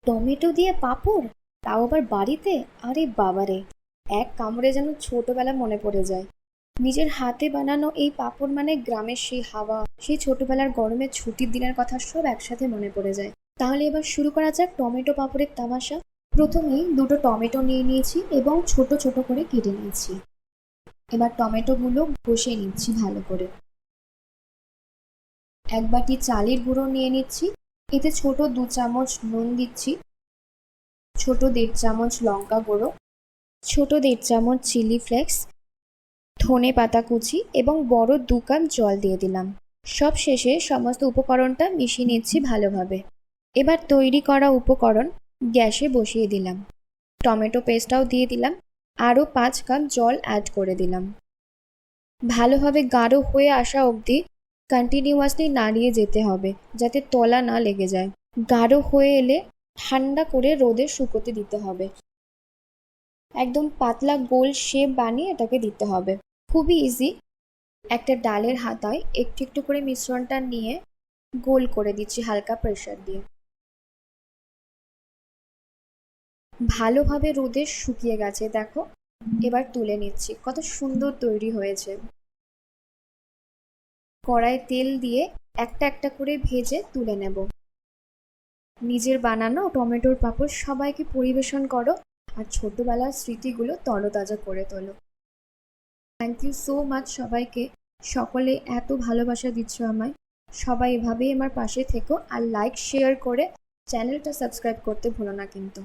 Tomato দিয়ে পাঁপড়, তাও আবার বাড়িতে! আরে বাবারে, এক কামড়ে যেন ছোটবেলা মনে পড়ে যায়। নিজের হাতে বানানো এই পাঁপড় মানে গ্রামের সেই হাওয়া, সেই ছোটবেলার গরমের ছুটির দিনের কথা সব একসাথে মনে পড়ে যায়। তাহলে এবার শুরু করা যাক টমেটো পাঁপড়ের তামাশা। প্রথমেই দুটো টমেটো নিয়ে নিয়েছি এবং ছোট ছোট করে কেটে নিয়েছি। এবার টমেটোগুলো কষিয়ে নিচ্ছি ভালো করে। এক বাটি চালের গুঁড়ো নিয়ে নিচ্ছি, এতে ছোট 2 চামচ নুন দিচ্ছি, ছোট 1.5 চামচ লঙ্কা গুঁড়ো, ছোট 1.5 চামচ চিলি ফ্লেক্স, ধনে পাতা কুচি এবং বড় 2 কাপ জল দিয়ে দিলাম। সব শেষে সমস্ত উপকরণটা মিশিয়ে নিচ্ছি ভালোভাবে। এবার তৈরি করা উপকরণ গ্যাসে বসিয়ে দিলাম। টমেটো পেস্টটাও দিয়ে দিলাম, আরও 5 কাপ জল অ্যাড করে দিলাম। ভালোভাবে গাঢ় হয়ে আসা অবধি কন্টিনিউয়াসলি নাড়িয়ে যেতে হবে যাতে তলা না লেগে যায়। গাঢ় হয়ে এলে ঠান্ডা করে রোদে শুকোতে দিতে হবে। একদম পাতলা গোল শেপ বানিয়ে এটাকে দিতে হবে। খুবই ইজি। একটা ডালের হাতায় একটু একটু করে মিশ্রণটা নিয়ে গোল করে দিচ্ছি হালকা প্রেসার দিয়ে। ভালোভাবে রোদে শুকিয়ে গেছে দেখো। এবার তুলে নিচ্ছি, কত সুন্দর তৈরি হয়েছে। কড়াইয়ে তেল দিয়ে একটা একটা করে ভেজে তুলে নেব। নিজের বানানো টমেটোর পাঁপড় সবাইকে পরিবেশন করো আর ছোটবেলার স্মৃতিগুলো তরতাজা করে তোলো। থ্যাংক ইউ সো মাচ সবাইকে। সকলে এত ভালোবাসা দিচ্ছ আমায়। সবাই এভাবেই আমার পাশে থেকো আর লাইক শেয়ার করে চ্যানেলটা সাবস্ক্রাইব করতে ভুলো না কিন্তু।